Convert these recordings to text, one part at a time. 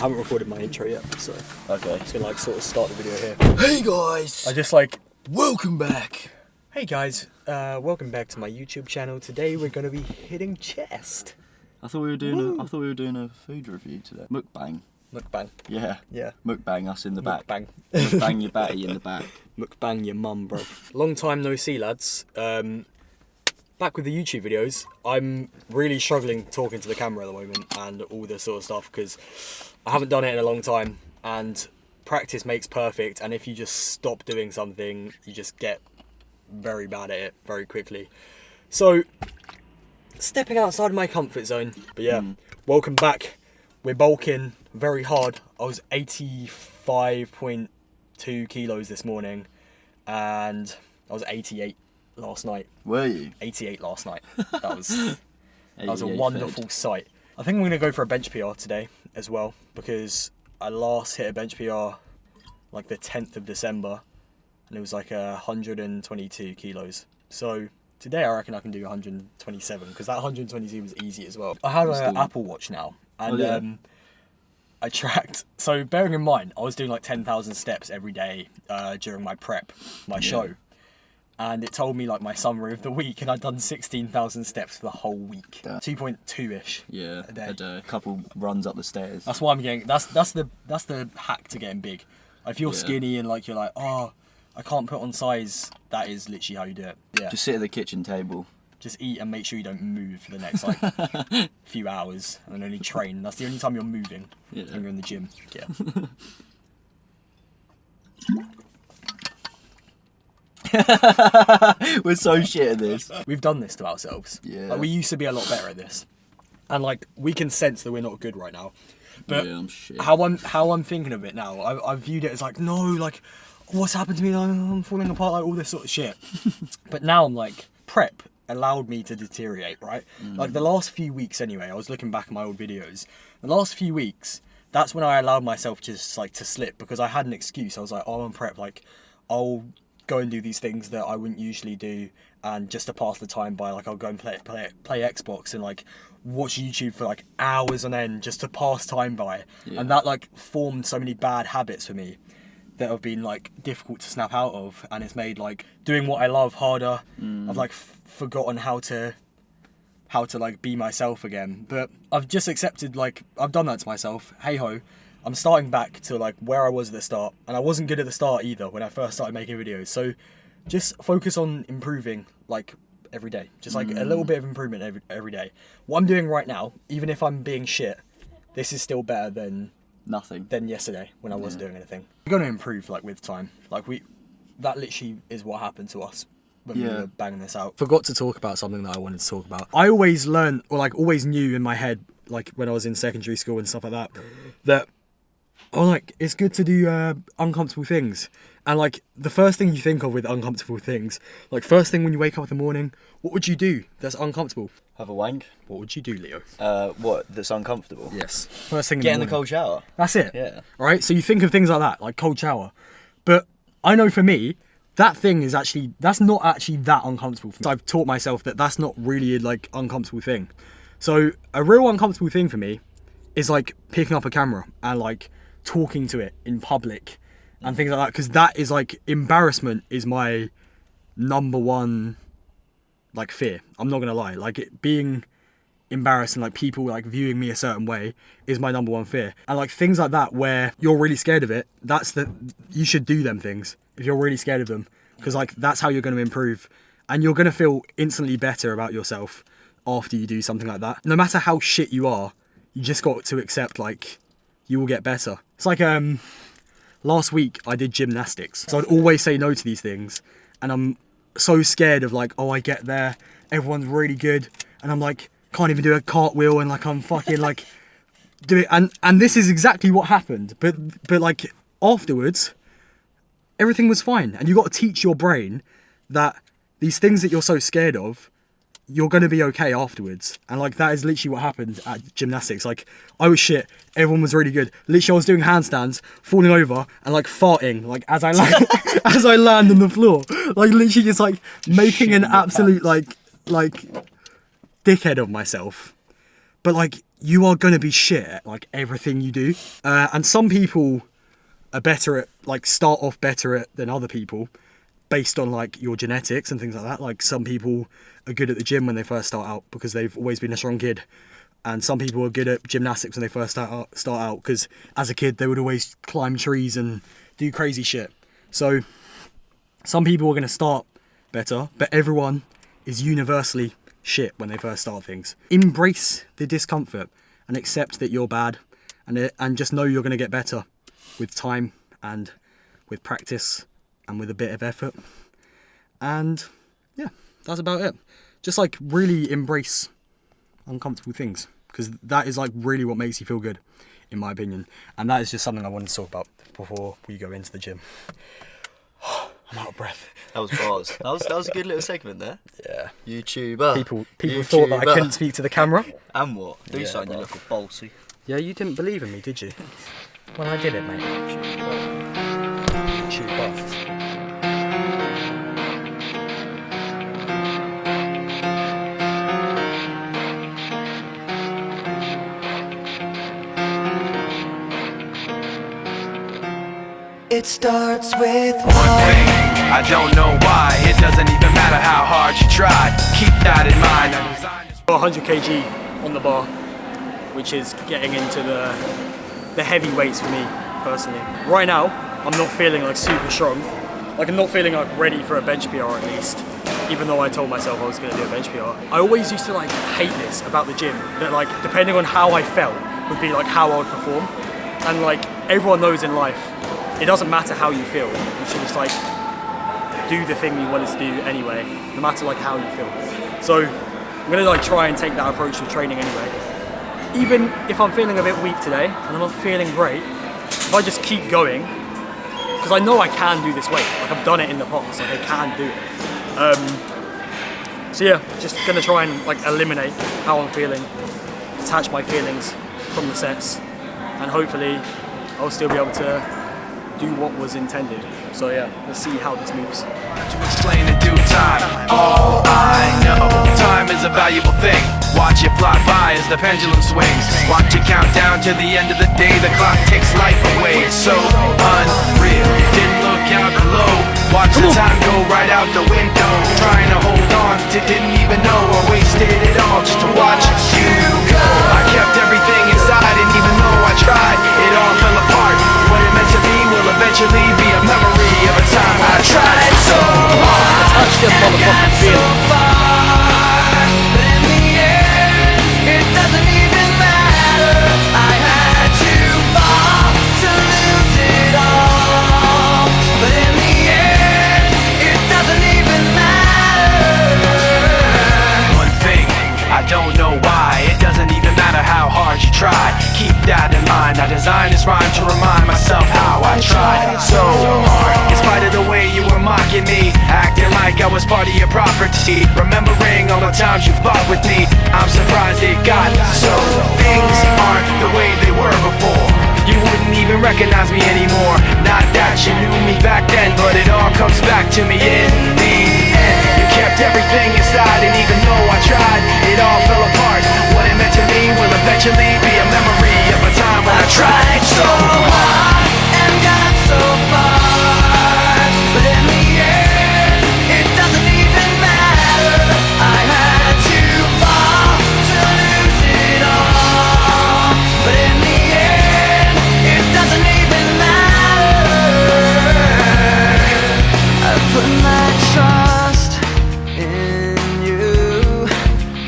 haven't recorded my intro yet, so okay. I'm just gonna like sort of start the video here. Hey guys! I just like, welcome back! hey guys, welcome back to my YouTube channel. Today we're gonna be hitting chest. I thought we were doing a food review today. Mukbang. Mukbang. Yeah. Yeah. Mukbang us in the back. Mukbang. Mukbang your batty in the back. Mukbang your mum, bro. Long time no see, lads. Back with the YouTube videos. I'm really struggling talking to the camera at the moment and all this sort of stuff because I haven't done it in a long time, and practice makes perfect, and if you just stop doing something, you just get very bad at it very quickly. So, stepping outside my comfort zone. But yeah, welcome back. We're bulking very hard. I was 85.2 kilos this morning, and I was 88 last night. Were you? 88 last night. That was a wonderful sight. I think I'm gonna go for a bench PR today as well, because I last hit a bench PR like the 10th of December, and it was like 122 kilos. So today I reckon I can do 127, because that 122 was easy as well. I have an Apple Watch now, and I tracked. So bearing in mind, I was doing like 10,000 steps every day during my prep, my show. And it told me like my summary of the week, and I'd done 16,000 steps for the whole week. 2.2-ish. Yeah, a day. A couple runs up the stairs. That's why I'm getting. That's the hack to getting big. If you're skinny and like you're like, oh, I can't put on size, that is literally how you do it. Yeah. Just sit at the kitchen table. Just eat and make sure you don't move for the next like few hours, and only train. That's the only time you're moving when you're in the gym. Yeah. We're so shit at this. We've done this to ourselves. Yeah. Like, we used to be a lot better at this, and like we can sense that we're not good right now. But yeah, I'm shit. how I'm thinking of it now, I've viewed it as like, no, like what's happened to me? Like, I'm falling apart, like all this sort of shit. But now I'm like, prep allowed me to deteriorate, right? Like the last few weeks anyway, I was looking back at my old videos. The last few weeks, that's when I allowed myself just like to slip, because I had an excuse. I was like, oh, I'm prep, like I'll go and do these things that I wouldn't usually do, and just to pass the time by, like I'll go and play Xbox and like watch YouTube for like hours on end just to pass time by. And that like formed so many bad habits for me that have been like difficult to snap out of, and it's made like doing what I love harder. I've like forgotten how to like be myself again, but I've just accepted, like I've done that to myself. Hey ho, I'm starting back to like where I was at the start, and I wasn't good at the start either when I first started making videos. So just focus on improving like every day, just like a little bit of improvement every day. What I'm doing right now, even if I'm being shit, this is still better than yesterday when I wasn't doing anything. We're gonna improve like with time. Like that literally is what happened to us when we were banging this out. Forgot to talk about something that I wanted to talk about. I always learned, or like always knew in my head, like when I was in secondary school and stuff like that, that like it's good to do uncomfortable things. And like the first thing you think of with uncomfortable things, like first thing when you wake up in the morning, what would you do that's uncomfortable? Have a wank. What would you do, Leo? What? That's uncomfortable? Yes. First thing Get in the cold shower. That's it. Yeah. Right? So you think of things like that, like cold shower. But I know for me, that thing is actually, that's not actually that uncomfortable. I've taught myself that that's not really like uncomfortable thing. So a real uncomfortable thing for me is like picking up a camera and like talking to it in public and things like that, because that is like, embarrassment is my number one like fear. I'm not gonna lie, like it being embarrassed and like people like viewing me a certain way is my number one fear. And like things like that where you're really scared of it, you should do them things if you're really scared of them, because like that's how you're going to improve, and you're going to feel instantly better about yourself after you do something like that. No matter how shit you are, you just got to accept like you will get better. It's like last week I did gymnastics, so I'd always say no to these things, and I'm so scared of like, oh, I get there, everyone's really good, and I'm like can't even do a cartwheel, and like I'm fucking like do it, and this is exactly what happened, but like afterwards everything was fine. And you got to teach your brain that these things that you're so scared of, you're going to be okay afterwards. And like that is literally what happened at gymnastics. Like I was shit, everyone was really good. Literally I was doing handstands, falling over and like farting like as I land as I land on the floor, like literally just like making an absolute like dickhead of myself. But like you are going to be shit at like everything you do. And some people are better at, like, start off better at than other people based on like your genetics and things like that. Like some people are good at the gym when they first start out because they've always been a strong kid. And some people are good at gymnastics when they first start out because as a kid they would always climb trees and do crazy shit. So some people are going to start better, but everyone is universally shit when they first start things. Embrace the discomfort and accept that you're bad, and just know you're going to get better with time and with practice and with a bit of effort. And yeah, that's about it. Just like really embrace uncomfortable things, because that is like really what makes you feel good, in my opinion. And that is just something I wanted to talk about before we go into the gym. I'm out of breath. That was bars. That was a good little segment there. Yeah. YouTuber. People thought that I couldn't speak to the camera. And what? Do Yeah, something, you bruv. look bolsy. Yeah, you didn't believe in me, did you? Well, I did it, mate. YouTuber. It starts with One thing, I don't know why. It doesn't even matter how hard you try. Keep that in mind. 100 kg on the bar, which is getting into the heavy weights for me personally. Right now, I'm not feeling like super strong. Like I'm not feeling like ready for a bench PR at least, even though I told myself I was going to do a bench PR. I always used to like hate this about the gym, that like depending on how I felt would be like how I would perform. And like everyone knows in life, it doesn't matter how you feel. You should just like do the thing you wanted to do anyway, no matter like how you feel. So I'm gonna like try and take that approach to training anyway. Even if I'm feeling a bit weak today and I'm not feeling great, if I just keep going, because I know I can do this weight. Like I've done it in the past, like I can do it. So yeah, just gonna try and like eliminate how I'm feeling, detach my feelings from the sets, and hopefully I'll still be able to do what was intended. So yeah, let's see how this moves. To explain in due time. All I know, time is a valuable thing. Watch it fly by as the pendulum swings. Watch it count down to the end of the day. The clock takes life away. It's so unreal. Didn't look out below. Watch the time go right out the window. Trying to hold on to didn't even know I wasted it all just to watch you go. I kept everything inside, and even though I tried, it all fell apart. What it meant to be will eventually be a memory of a time I tried so hard. Touch this motherfucking feeling. but in the end, it doesn't even matter. I had to fall to lose it all, but in the end, it doesn't even matter. One thing, I don't know why. It doesn't even matter how hard you try. Keep that in mind. I designed this rhyme to remind myself how I tried so hard. In spite of the way you were mocking me, acting like I was part of your property, remembering all the times you fought with me, I'm surprised it got so. Things aren't the way they were before. You wouldn't even recognize me anymore. Not that you knew me back then, but it all comes back to me in the end. You kept everything inside, and even though I tried, it all fell apart. What it meant to me will eventually be a memory of a time when I tried so hard And got so far, but in the end, it doesn't even matter. I had to fall to lose it all, but in the end, it doesn't even matter. I've put my trust in you,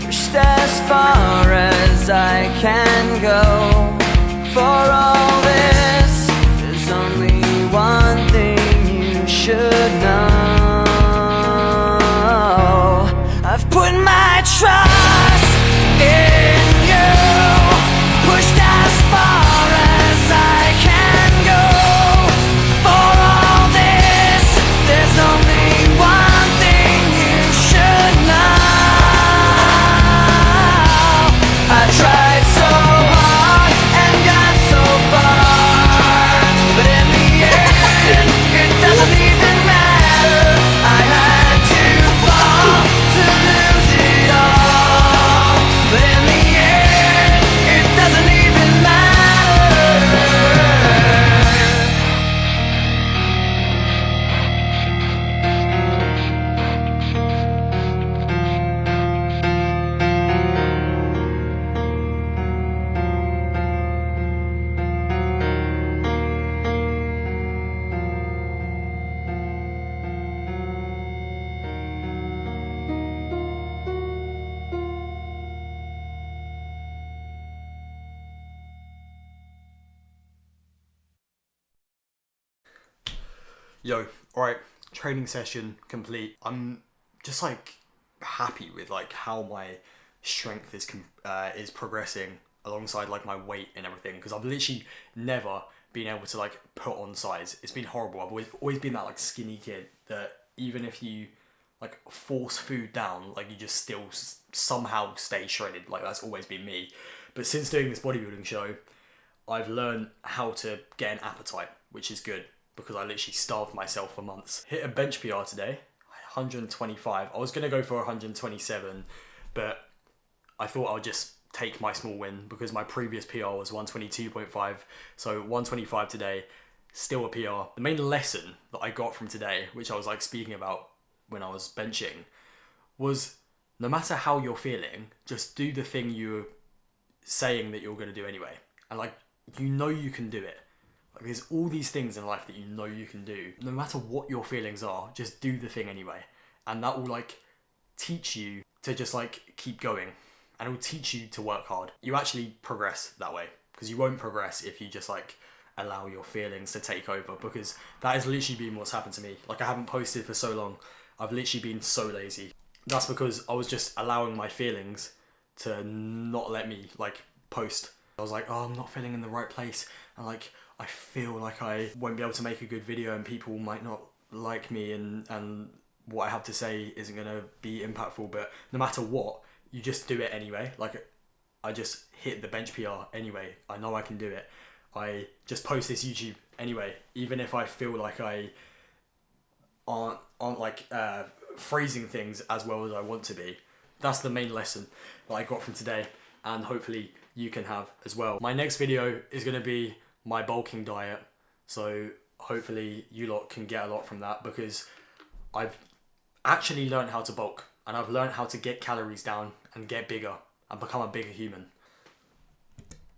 pushed as far as I can go. For all this, there's only one thing you should know. I've put my trust in you, pushed as far as I can go. For all this, there's only one thing you should know. I tried so hard and got so far, but in the end, it doesn't even matter. I had to fall to lose it all. Yo, alright, training session complete. I'm just like happy with like how my strength is progressing alongside like my weight and everything, because I've literally never been able to like put on size. It's been horrible. I've always been that like skinny kid that even if you like force food down, like you just still somehow stay shredded. Like that's always been me. But since doing this bodybuilding show, I've learned how to get an appetite, which is good because I literally starved myself for months. Hit a bench PR today, 125. I was gonna go for 127, but I thought I'll just take my small win because my previous PR was 122.5. So 125 today, still a PR. The main lesson that I got from today, which I was like speaking about when I was benching, was no matter how you're feeling, just do the thing you're saying that you're going to do anyway. And like, you know you can do it. Like there's all these things in life that you know you can do. No matter what your feelings are, just do the thing anyway. And that will like teach you to just like keep going. And it will teach you to work hard. You actually progress that way. Because you won't progress if you just like allow your feelings to take over. Because that has literally been what's happened to me. Like I haven't posted for so long. I've literally been so lazy. That's because I was just allowing my feelings to not let me like post. I was like, oh, I'm not feeling in the right place. And like, I feel like I won't be able to make a good video and people might not like me and what I have to say isn't going to be impactful. But no matter what, you just do it anyway. Like I just hit the bench PR anyway. I know I can do it. I just post this YouTube anyway. Even if I feel like I aren't like phrasing things as well as I want to be. That's the main lesson that I got from today, and hopefully you can have as well. My next video is going to be my bulking diet, so hopefully you lot can get a lot from that because I've actually learned how to bulk and I've learned how to get calories down and get bigger and become a bigger human.